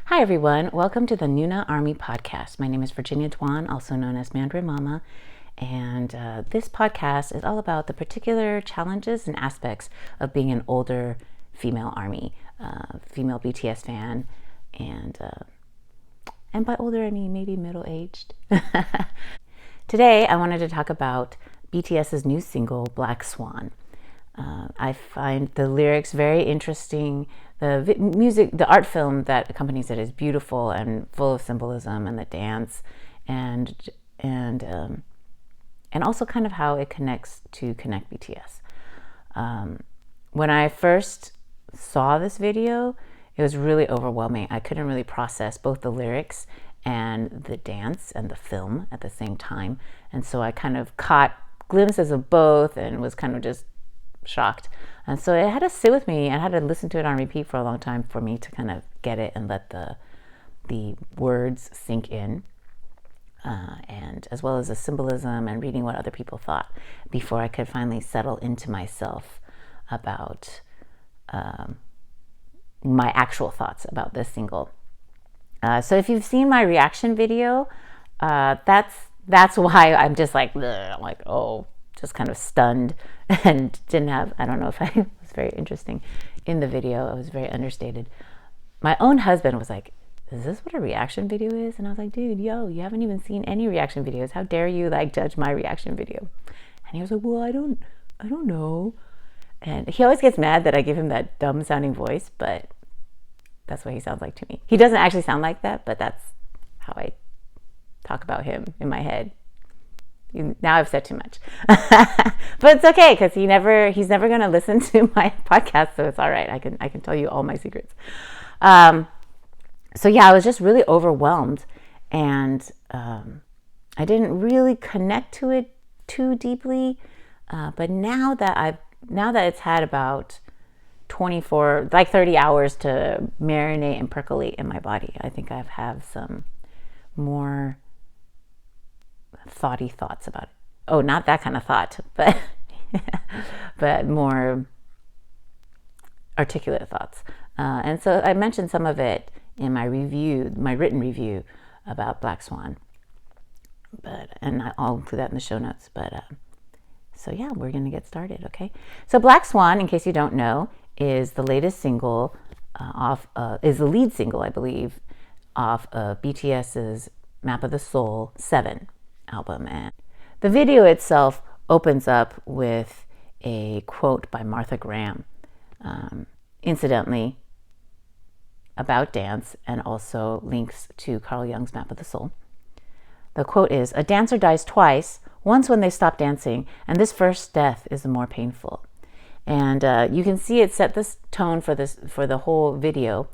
Hi everyone, welcome to the Noona ARMY Podcast. My name is Virginia Duan, also known as Mandarin Mama, and this podcast is all about the particular challenges and aspects of being an older female ARMY, female BTS fan, and by older I mean maybe middle-aged. Today I wanted to talk about BTS's new single, Black Swan. I find the lyrics very interesting. The music, the art film that accompanies it is beautiful and full of symbolism, and the dance, and also kind of how it connects to Connect BTS. When I first saw this video, it was really overwhelming. I couldn't really process both the lyrics and the dance and the film at the same time, and so I kind of caught glimpses of both and was kind of just shocked. And so it had to sit with me. I had to listen to it on repeat for a long time for me to kind of get it and let the words sink in, and as well as the symbolism and reading what other people thought before I could finally settle into myself about my actual thoughts about this single. So if you've seen my reaction video, that's why I'm just like, just kind of stunned and didn't have, I don't know if I was very interesting in the video. I was very understated. My own husband was like, is this what a reaction video is? And I was like, dude, you haven't even seen any reaction videos. How dare you judge my reaction video? And he was like, well, I don't know. And he always gets mad that I give him that dumb sounding voice, but that's what he sounds like to me. He doesn't actually sound like that, but that's how I talk about him in my head. Now I've said too much, but it's okay because he's never going to listen to my podcast, so it's all right. I can tell you all my secrets. So yeah, I was just really overwhelmed, and I didn't really connect to it too deeply. But now that it's had about 30 hours to marinate and percolate in my body, I think I have some more thoughty thoughts about it. Oh, not that kind of thought, but but more articulate thoughts. And so I mentioned some of it in my written review about Black Swan. And I'll include that in the show notes. But so yeah, we're gonna get started, okay? So Black Swan, in case you don't know, is the latest single is the lead single, I believe, off of BTS's Map of the Soul 7 album. And the video itself opens up with a quote by Martha Graham, incidentally about dance, and also links to Carl Jung's Map of the Soul. The quote is, "A dancer dies twice, once when they stop dancing, and this first death is the more painful." And you can see it set this tone for the whole video,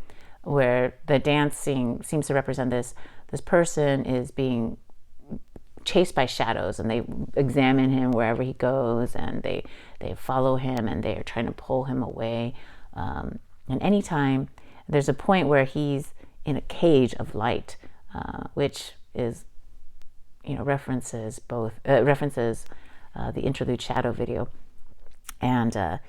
where the dancing seems to represent this person is being chased by shadows, and they examine him wherever he goes, and they follow him, and they are trying to pull him away. And anytime there's a point where he's in a cage of light, which is, references the Interlude Shadow video, and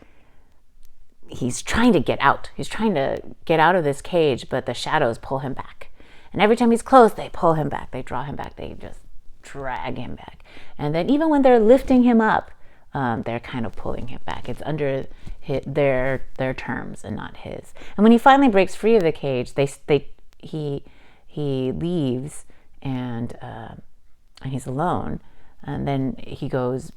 he's trying to get out. He's trying to get out of this cage, but the shadows pull him back. And every time he's close, they pull him back. They draw him back. They just drag him back. And then even when they're lifting him up, they're kind of pulling him back. It's under their terms and not his. And when he finally breaks free of the cage, he leaves, and he's alone. And then he goes,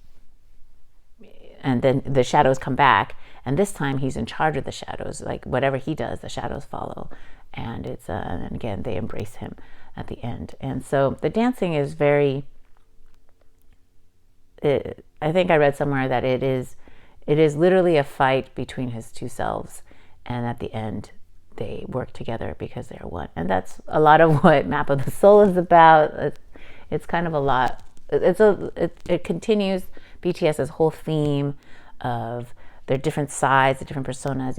and then the shadows come back. And this time he's in charge of the shadows. Like whatever he does, the shadows follow. And it's and again, they embrace him at the end. And so the dancing is very, I think I read somewhere that it is literally a fight between his two selves, and at the end they work together because they are one. And that's a lot of what Map of the Soul is about. It's kind of a lot. It continues BTS's whole theme of their different sides, the different personas,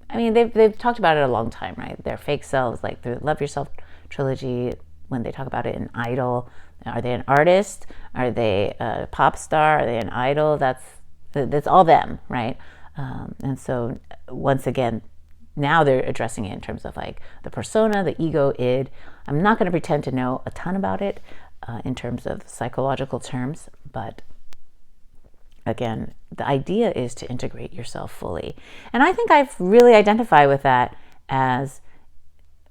they've talked about it a long time, right? Their fake selves, like the Love Yourself trilogy, when they talk about it in Idol. Are they an artist? Are they a pop star? Are they an idol? That's all them, right? And so once again, now they're addressing it in terms of like the persona, the ego, id. I'm not going to pretend to know a ton about it in terms of psychological terms, but again, the idea is to integrate yourself fully. And I think I've really identified with that as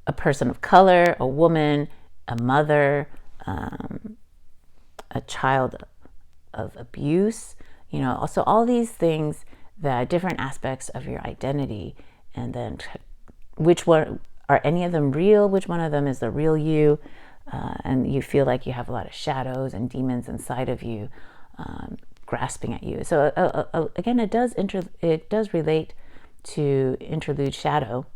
a person of color, a woman, a mother, a child of abuse, also all these things, that different aspects of your identity, and then which one, are any of them real? Which one of them is the real you? And you feel like you have a lot of shadows and demons inside of you grasping at you. So again, it does relate to Interlude Shadow.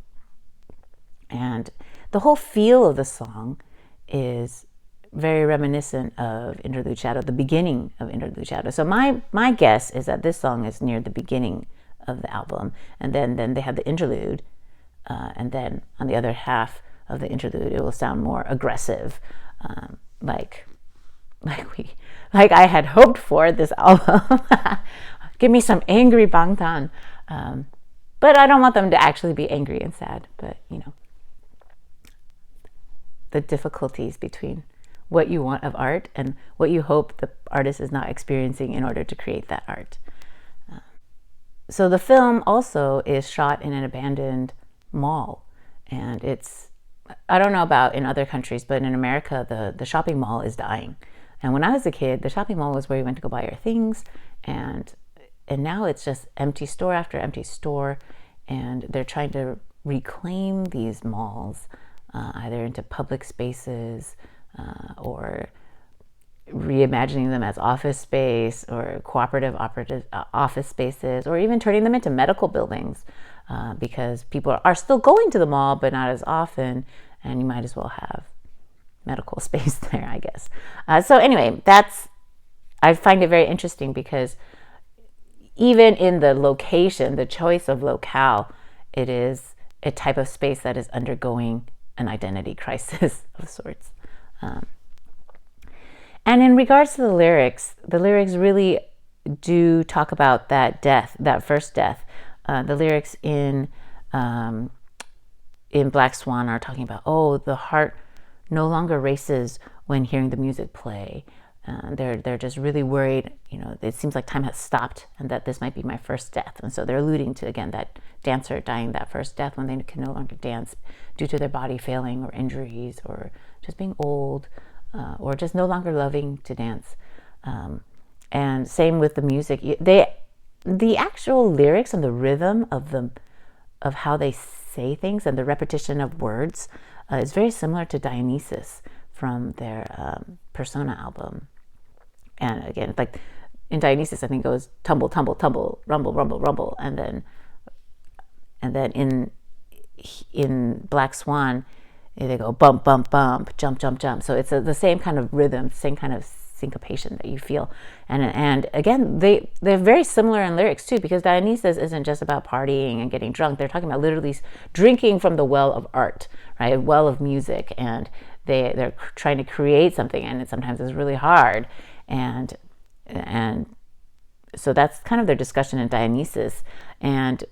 And the whole feel of the song is very reminiscent of Interlude Shadow, the beginning of Interlude Shadow. So my guess is that this song is near the beginning of the album, and then they have the interlude, and then on the other half of the interlude, it will sound more aggressive, like I had hoped for this album. Give me some angry Bangtan, but I don't want them to actually be angry and sad. But the difficulties between what you want of art and what you hope the artist is not experiencing in order to create that art. So the film also is shot in an abandoned mall, and I don't know about in other countries, but in America, the shopping mall is dying. And when I was a kid, the shopping mall was where you went to go buy your things, and now it's just empty store after empty store, and they're trying to reclaim these malls either into public spaces, or reimagining them as office space or cooperative office spaces, or even turning them into medical buildings, because people are still going to the mall, but not as often, and you might as well have medical space there, I guess. So anyway, I find it very interesting because even in the location, the choice of locale, it is a type of space that is undergoing an identity crisis of sorts. And in regards to the lyrics really do talk about that death, that first death. The lyrics in Black Swan are talking about, the heart no longer races when hearing the music play. They're just really worried, it seems like time has stopped and that this might be my first death. And so they're alluding to, again, that dancer dying that first death when they can no longer dance due to their body failing or injuries or just being old, or just no longer loving to dance. And same with the music. The actual lyrics and the rhythm of how they say things and the repetition of words is very similar to Dionysus from their Persona album. And again, like in Dionysus, I think it goes tumble, tumble, tumble, rumble, rumble, rumble, and then in Black Swan, they go bump, bump, bump, jump, jump, jump. So it's the same kind of rhythm, same kind of syncopation that you feel. And again, they're very similar in lyrics too, because Dionysus isn't just about partying and getting drunk. They're talking about literally drinking from the well of art, right? A well of music, and they're trying to create something, and sometimes it's really hard. And so that's kind of their discussion in Dionysus, and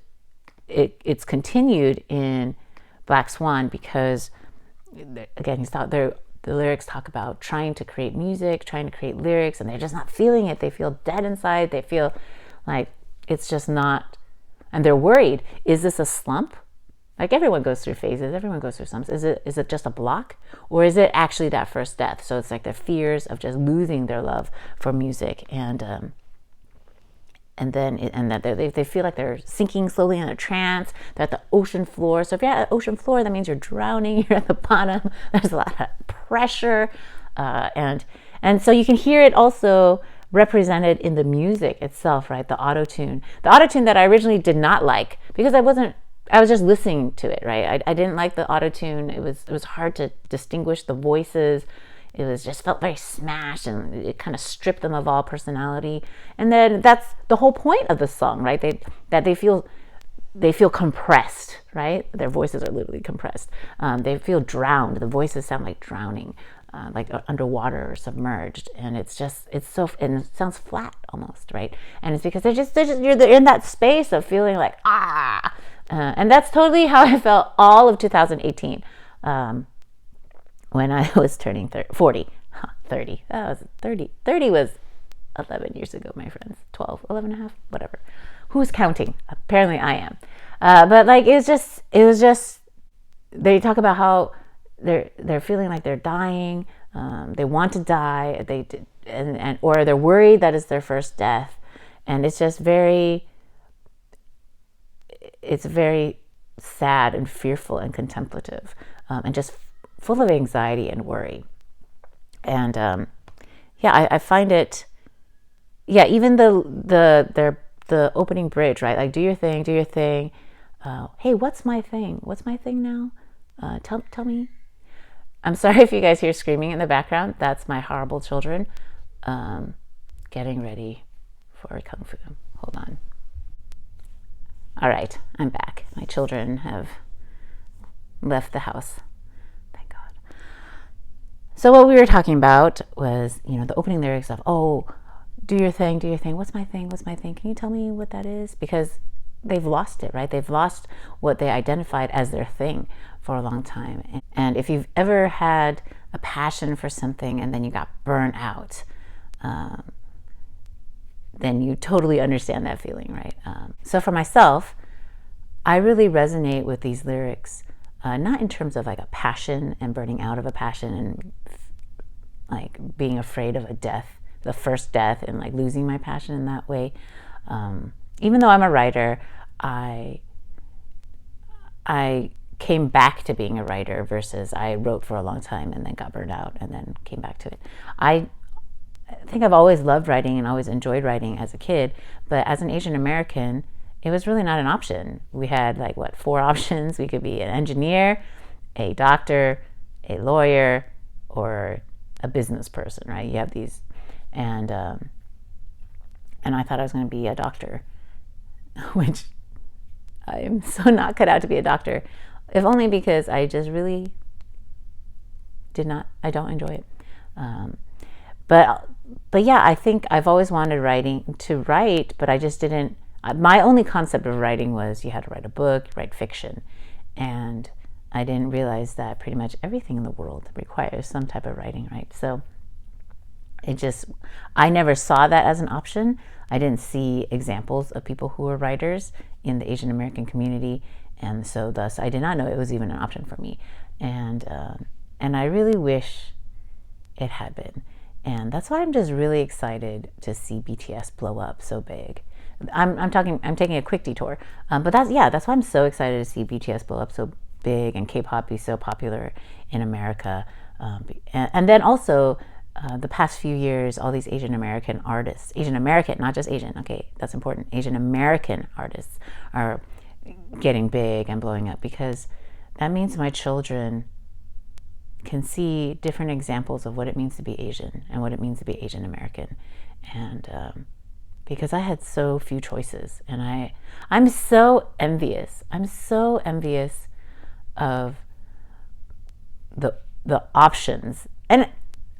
it's continued in Black Swan because, again, the lyrics talk about trying to create music, trying to create lyrics, and they're just not feeling it. They feel dead inside. They feel like it's just not, and they're worried. Is this a slump? Like everyone goes through phases, everyone goes through slumps. Is it just a block, or is it actually that first death? So it's like their fears of just losing their love for music, and that they feel like they're sinking slowly in a trance. They're at the ocean floor. So if you're at the ocean floor, that means you're drowning. You're at the bottom. There's a lot of pressure, and so you can hear it also represented in the music itself, right? The auto-tune that I originally did not like because I was just listening to it, right? I didn't like the auto-tune. It was hard to distinguish the voices. It was just felt very smashed, and it kind of stripped them of all personality. And then that's the whole point of the song, right? They feel compressed, right? Their voices are literally compressed. They feel drowned. The voices sound like drowning, like underwater or submerged. And and it sounds flat almost, right? And it's because they're in that space of feeling like, And that's totally how I felt all of 2018 when I was turning 40. 30. That was 30. 30 was 11 years ago, my friends. 12, 11 and a half, whatever. Who's counting? Apparently I am. But like, it was just, they talk about how they're feeling like they're dying. They want to die. Or they're worried that it's their first death. And it's just it's very sad and fearful and contemplative, and just full of anxiety and worry. And I find it, even the opening bridge, right? Like, do your thing. Hey, what's my thing? What's my thing now? Tell me. I'm sorry if you guys hear screaming in the background. That's my horrible children getting ready for Kung Fu. Hold on. All right, I'm back. My children have left the house. Thank God. So what we were talking about was, the opening lyrics of, oh, do your thing. What's my thing? Can you tell me what that is? Because they've lost it, right? They've lost what they identified as their thing for a long time. And if you've ever had a passion for something and then you got burnt out, then you totally understand that feeling, right? So for myself, I really resonate with these lyrics, not in terms of like a passion and burning out of a passion and like being afraid of a death, the first death, and like losing my passion in that way. Even though I'm a writer, I came back to being a writer versus I wrote for a long time and then got burned out and then came back to it. I think I've always loved writing and always enjoyed writing as a kid, but as an Asian American, it was really not an option. We had 4 options. We could be an engineer, a doctor, a lawyer, or a business person, right? You have these, and I thought I was going to be a doctor, which I am so not cut out to be a doctor, if only because I just really I don't enjoy it. But yeah, I think I've always wanted to write, but I just didn't. My only concept of writing was you had to write a book, write fiction, and I didn't realize that pretty much everything in the world requires some type of writing, right? So I never saw that as an option. I didn't see examples of people who were writers in the Asian American community, and so thus I did not know it was even an option for me. And I really wish it had been. And that's why I'm just really excited to see BTS blow up so big. I'm taking a quick detour, but that's why I'm so excited to see BTS blow up so big and K-pop be so popular in America. And then also the past few years, all these Asian American artists, Asian American, not just Asian, okay, that's important. Asian American artists are getting big and blowing up, because that means my children can see different examples of what it means to be Asian and what it means to be Asian American. And because I had so few choices, and I'm so envious. I'm so envious of the options. And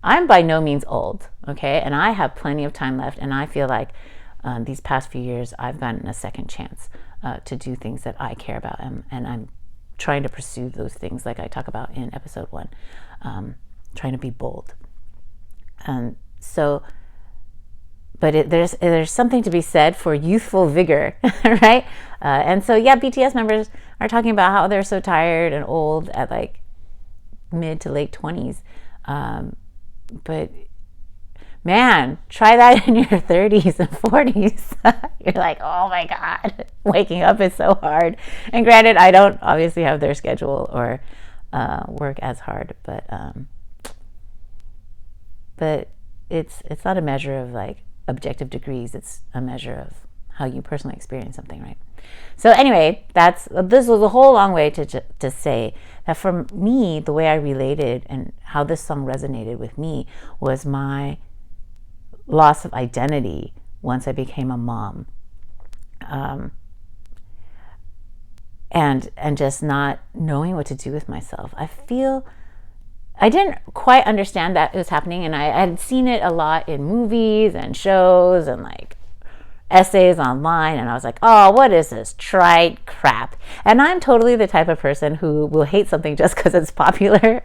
I'm by no means old, okay? And I have plenty of time left, and I feel like these past few years I've gotten a second chance to do things that I care about, and I'm trying to pursue those things like I talk about in episode 1, trying to be bold. But there's something to be said for youthful vigor, right? And so, BTS members are talking about how they're so tired and old at like mid to late 20s. But man, try that in your 30s and 40s. You're like, oh my God, waking up is so hard. And granted, I don't obviously have their schedule or work as hard, but it's not a measure of like objective degrees. It's a measure of how you personally experience something, right? So anyway, this was a whole long way to say that for me, the way I related and how this song resonated with me was my loss of identity once I became a mom, and just not knowing what to do with myself. I didn't quite understand that it was happening, and I had seen it a lot in movies and shows and like essays online, and I was like, oh, what is this trite crap? And I'm totally the type of person who will hate something just because it's popular,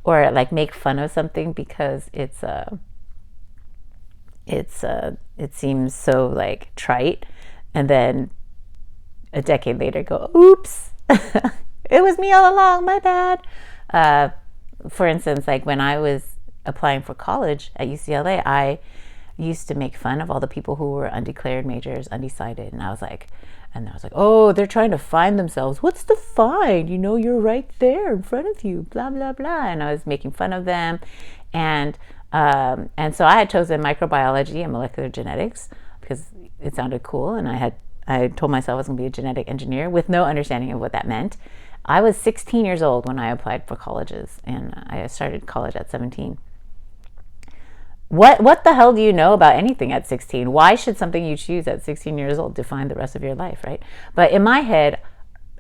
or like make fun of something because it seems so like trite, and then a decade later go, oops, it was me all along, my bad. For instance, like when I was applying for college at UCLA, I used to make fun of all the people who were undeclared majors, undecided, and I was like, oh, they're trying to find themselves. What's the find? You know, you're right there in front of you, blah blah blah. And I was making fun of them, and so I had chosen microbiology and molecular genetics because it sounded cool, and I told myself I was going to be a genetic engineer with no understanding of what that meant. I was 16 years old when I applied for colleges, and I started college at 17. What the hell do you know about anything at 16? Why should something you choose at 16 years old define the rest of your life, right? But in my head,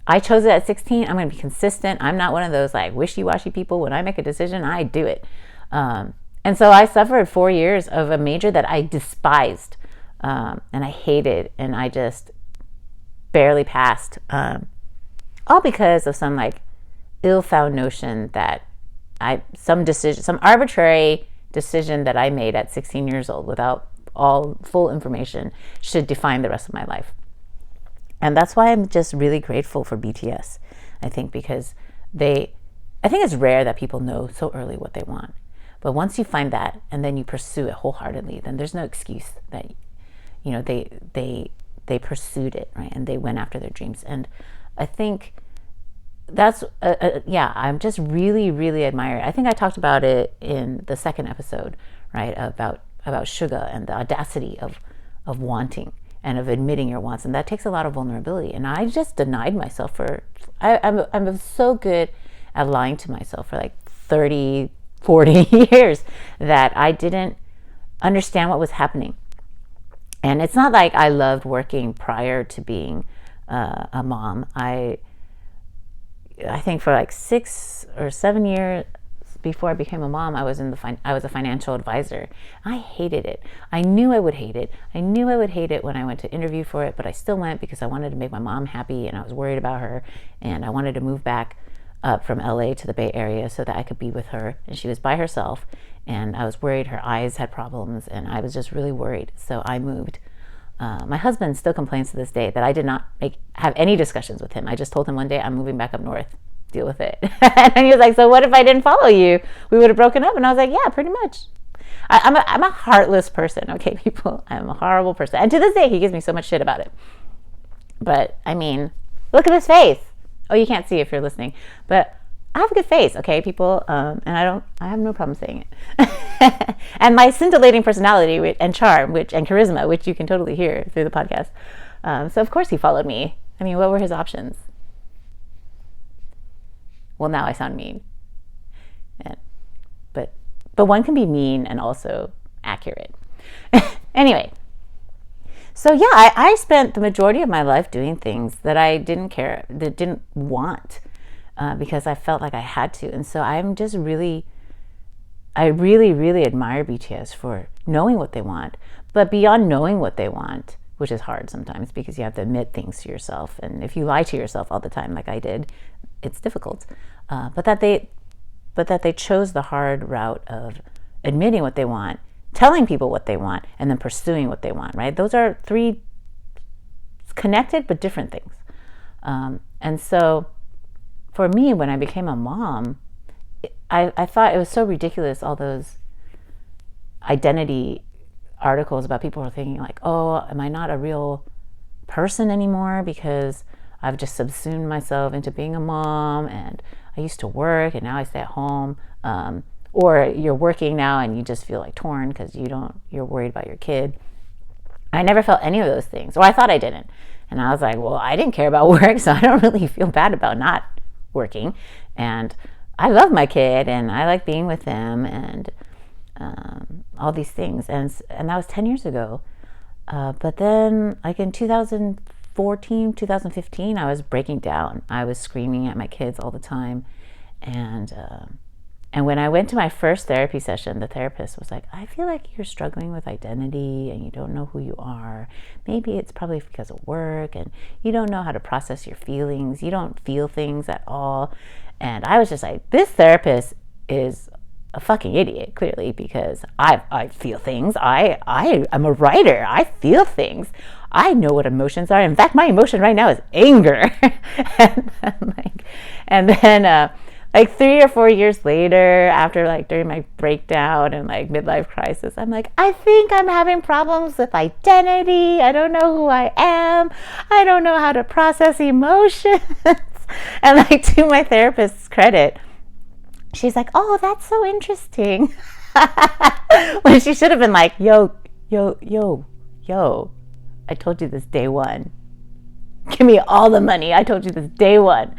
I chose it at 16. I'm going to be consistent. I'm not one of those like wishy-washy people. When I make a decision, I do it. And so I suffered 4 years of a major that I despised, and I hated, and I just barely passed, all because of some like ill-found notion that some arbitrary decision that I made at 16 years old without all full information should define the rest of my life. And that's why I'm just really grateful for BTS, I think, because I think it's rare that people know so early what they want. But once you find that and then you pursue it wholeheartedly, then there's no excuse that, you know, they pursued it, right? And they went after their dreams. And I think that's I'm just really, really admire it. I think I talked about it in the second episode, right, about Suga and the audacity of wanting and of admitting your wants, and that takes a lot of vulnerability. And I just denied myself I'm so good at lying to myself for like 30, 40 years that I didn't understand what was happening. And it's not like I loved working prior to being a mom. I think for like 6 or 7 years before I became a mom, I was a financial advisor. I hated it. I knew I would hate it. I knew I would hate it when I went to interview for it, but I still went because I wanted to make my mom happy, and I was worried about her, and I wanted to move back up from LA to the Bay Area so that I could be with her. And she was by herself, and I was worried her eyes had problems, and I was just really worried. So I moved. My husband still complains to this day that I did not have any discussions with him. I just told him one day, I'm moving back up north. Deal with it. And he was like, so what if I didn't follow you? We would have broken up. And I was like, yeah, pretty much. I'm a heartless person, okay, people? I'm a horrible person. And to this day, he gives me so much shit about it. But, I mean, look at his face. Oh, you can't see if you're listening. But I have a good face, okay, people? And I have no problem saying it. And my scintillating personality and charm, and charisma, which you can totally hear through the podcast. So of course he followed me. I mean, what were his options? Well, now I sound mean. Yeah. But one can be mean and also accurate. Anyway. So yeah, I spent the majority of my life doing things that I didn't want. Because I felt like I had to. And so I really, really admire BTS for knowing what they want. But beyond knowing what they want, which is hard sometimes because you have to admit things to yourself. And if you lie to yourself all the time like I did, it's difficult. But that they chose the hard route of admitting what they want, telling people what they want, and then pursuing what they want, right? Those are three connected but different things. And so for me, when I became a mom, I thought it was so ridiculous, all those identity articles about people who are thinking like, oh, am I not a real person anymore because I've just subsumed myself into being a mom, and I used to work and now I stay at home. Or you're working now and you just feel like torn because you're worried about your kid. I never felt any of those things, or I thought I didn't. And I was like, well, I didn't care about work, so I don't really feel bad about not working. And I love my kid and I like being with them and all these things. And that was 10 years ago. But then like in 2014, 2015, I was breaking down. I was screaming at my kids all the time. And And when I went to my first therapy session, the therapist was like, I feel like you're struggling with identity and you don't know who you are. Maybe it's probably because of work and you don't know how to process your feelings. You don't feel things at all. And I was just like, this therapist is a fucking idiot, clearly, because I feel things. I am a writer. I feel things. I know what emotions are. In fact, my emotion right now is anger. and then like 3 or 4 years later, after like during my breakdown and like midlife crisis, I'm like, I think I'm having problems with identity. I don't know who I am. I don't know how to process emotions. And like, to my therapist's credit, she's like, oh, that's so interesting. When she should have been like, yo, I told you this day one. Give me all the money. I told you this day one.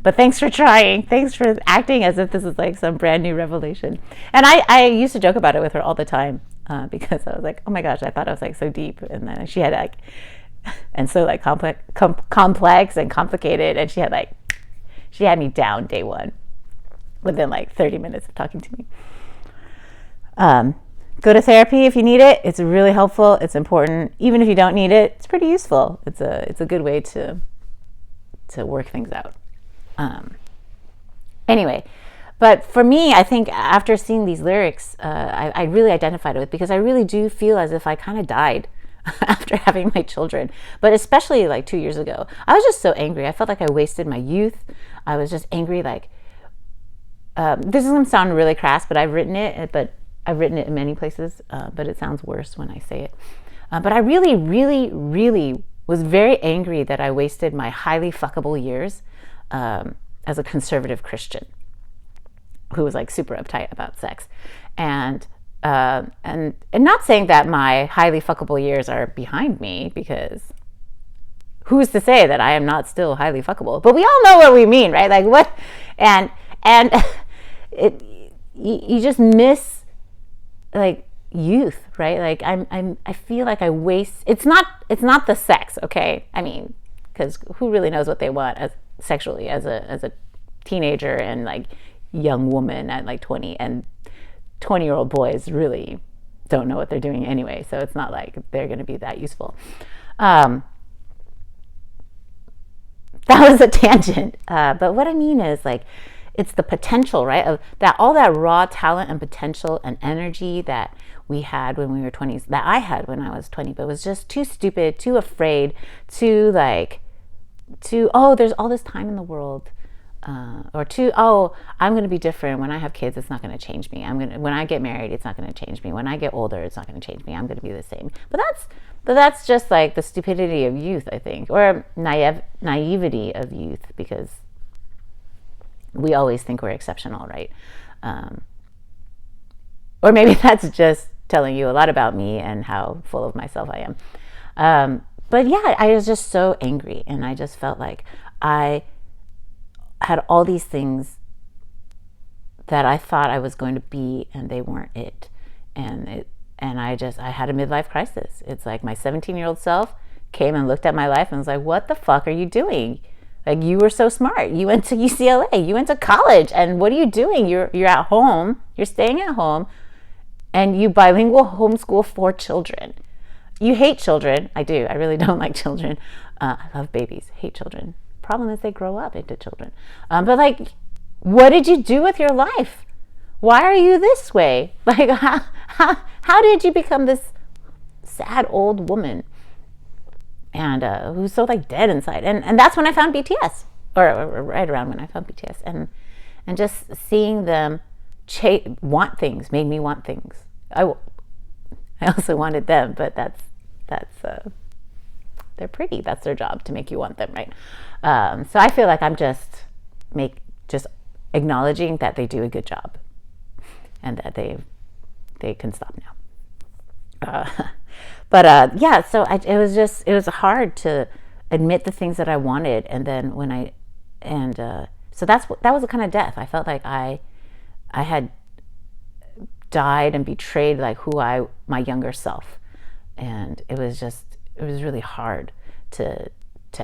But thanks for trying. Thanks for acting as if this is like some brand new revelation. And I used to joke about it with her all the time because I was like, oh my gosh, I thought I was like so deep. And then she had like, and so like complex and complicated. And she had me down day one within like 30 minutes of talking to me. Go to therapy if you need it. It's really helpful. It's important. Even if you don't need it, it's pretty useful. It's a good way to work things out. Anyway, but for me, I think after seeing these lyrics, I really identified with, because I really do feel as if I kind of died after having my children. But especially like 2 years ago, I was just so angry. I felt like I wasted my youth. I was just angry. Like, this is going to sound really crass, but I've written it in many places, but it sounds worse when I say it. But I really, really, really was very angry that I wasted my highly fuckable years as a conservative Christian who was like super uptight about sex. And not saying that my highly fuckable years are behind me, because who's to say that I am not still highly fuckable? But we all know what we mean, right? Like what? And you just miss like youth, right? Like I feel like I waste. It's not the sex, okay? I mean, because who really knows what they want as sexually as a teenager and like young woman at like 20, and 20-year-old boys really don't know what they're doing anyway, so it's not like they're going to be that useful. That was a tangent, but what I mean is like, it's the potential, right, of that, all that raw talent and potential and energy that we had when we were 20s, that I had when I was 20, but was just too stupid, too afraid, oh, there's all this time in the world, or oh, I'm going to be different. When I have kids, it's not going to change me. When I get married, it's not going to change me. When I get older, it's not going to change me. I'm going to be the same. But that's just like the stupidity of youth, I think, or naivety of youth, because we always think we're exceptional, right? Or maybe that's just telling you a lot about me and how full of myself I am. But yeah, I was just so angry, and I just felt like I had all these things that I thought I was going to be, and they weren't it. And I had a midlife crisis. It's like my 17-year-old self came and looked at my life and was like, what the fuck are you doing? Like, you were so smart. You went to UCLA. You went to college. And what are you doing? You're at home. You're staying at home. And you bilingual homeschool 4 children. You hate children. I do. I really don't like children. I love babies. Hate children. Problem is they grow up into children. But like, what did you do with your life? Why are you this way? Like, how did you become this sad old woman? And who's so like dead inside? And that's when I found BTS, or right around when I found BTS, and just seeing them want things made me want things. I also wanted them, but that's they're pretty. That's their job, to make you want them, right? So I feel like I'm just acknowledging that they do a good job, and that they can stop now. But yeah, so it was hard to admit the things that I wanted, and then so that was a kind of death. I felt like I had died and betrayed like my younger self, and it was really hard to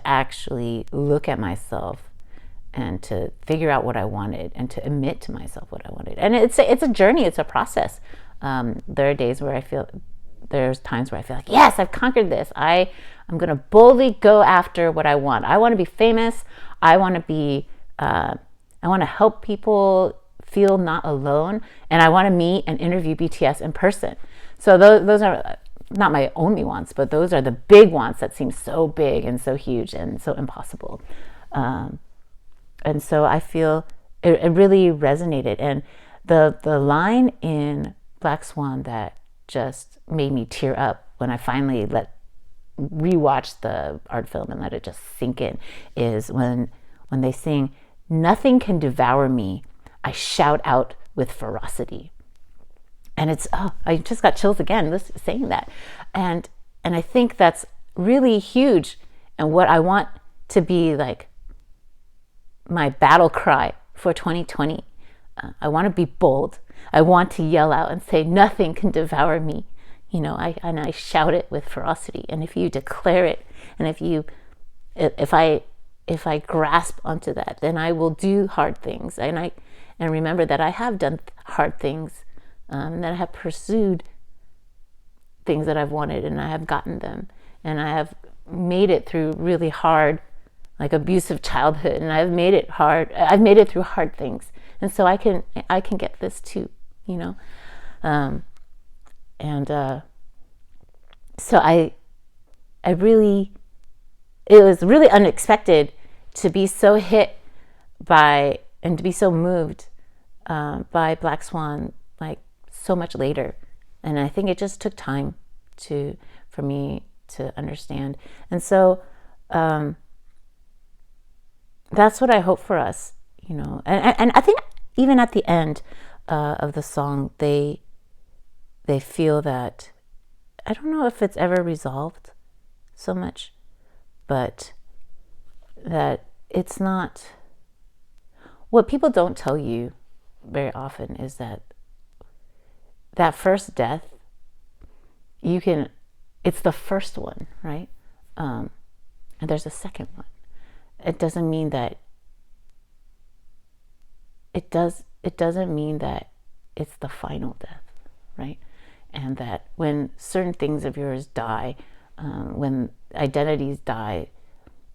actually look at myself and to figure out what I wanted and to admit to myself what I wanted. And it's a journey, it's a process. There are days where there's times where I feel like, yes, I've conquered this. I'm going to boldly go after what I want. I want to be famous. I want to help people feel not alone. And I want to meet and interview BTS in person. So those are not my only wants, but those are the big wants that seem so big and so huge and so impossible. And so I feel it really resonated. And the line in Black Swan that just made me tear up when I finally rewatched the art film and let it just sink in is when they sing, "Nothing can devour me. I shout out with ferocity." And it's, I just got chills again saying that. And I think that's really huge. And what I want to be like my battle cry for 2020. I want to be bold. I want to yell out and say, nothing can devour me. I shout it with ferocity. And if you declare it, and if I grasp onto that, then I will do hard things. And remember that I have done hard things, that I have pursued things that I've wanted, and I have gotten them, and I have made it through really hard, like abusive childhood, and I've made it hard. I've made it through hard things, and so I can get this too, so it was really unexpected to be so hit by and to be so moved by Black Swan like so much later. And I think it just took time for me to understand. And so that's what I hope for us, and I think even at the end of the song, they feel that, I don't know if it's ever resolved so much, but that it's not, what people don't tell you very often is that first death, it's the first one, right? And there's a second one. It doesn't mean that it doesn't mean that it's the final death, right? And that when certain things of yours die, when identities die,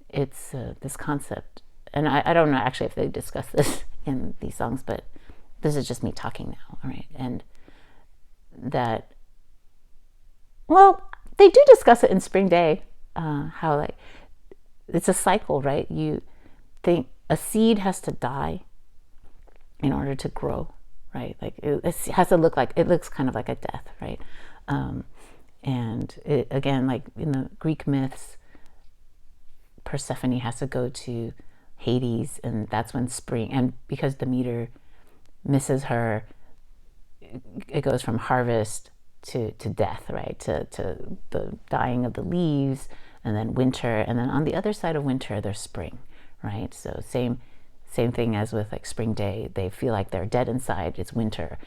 it's this concept. And I don't know actually if they discuss this in these songs, but this is just me talking now, all right? And that, well, they do discuss it in Spring Day, how like it's a cycle, right? You think a seed has to die in order to grow, right? Like it has to look like, it looks kind of like a death, right? And it, again, like in the Greek myths, Persephone has to go to Hades, and that's when spring, and because Demeter misses her, it goes from harvest to death, right? To the dying of the leaves, and then winter, and then on the other side of winter, there's spring, right? So same thing as with like Spring Day. They feel like they're dead inside, it's winter,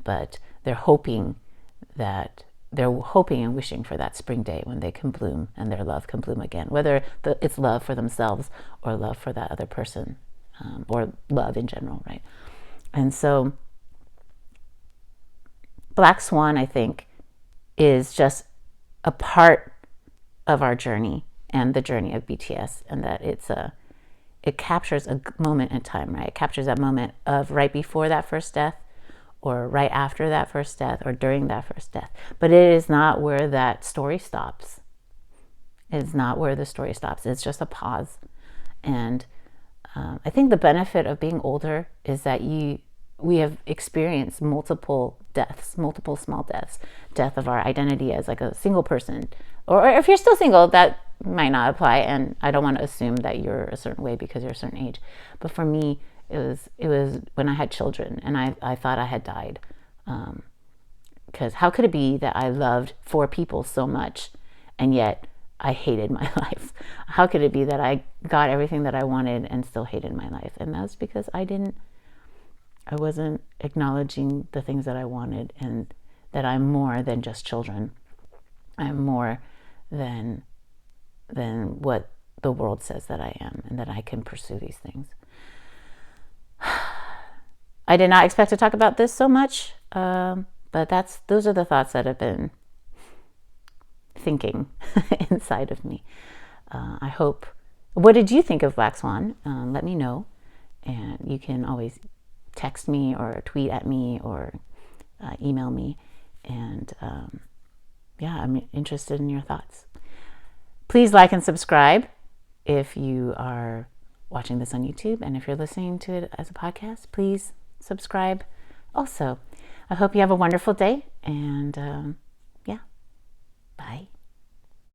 but they're hoping and wishing for that spring day when they can bloom and their love can bloom again, whether it's love for themselves or love for that other person, or love in general, right? And so Black Swan, I think, is just a part of our journey and the journey of BTS, and that it captures a moment in time, right? It captures that moment of right before that first death, or right after that first death, or during that first death. But it is not where that story stops. It's not where the story stops. It's just a pause. And I think the benefit of being older is that we have experienced multiple deaths, multiple small deaths, death of our identity as like a single person. Or if you're still single, that might not apply. And I don't want to assume that you're a certain way because you're a certain age. But for me, it was when I had children, and I thought I had died. Because how could it be that I loved 4 people so much, and yet I hated my life? How could it be that I got everything that I wanted and still hated my life? And that's because I wasn't acknowledging the things that I wanted, and that I'm more than just children. I'm more than what the world says that I am, and that I can pursue these things. I did not expect to talk about this so much, but those are the thoughts that have been thinking inside of me. I hope. What did you think of Black Swan? Let me know, and you can always text me or tweet at me or email me, and I'm interested in your thoughts. Please like and subscribe if you are watching this on YouTube, and if you're listening to it as a podcast, please subscribe also. I hope you have a wonderful day, and bye.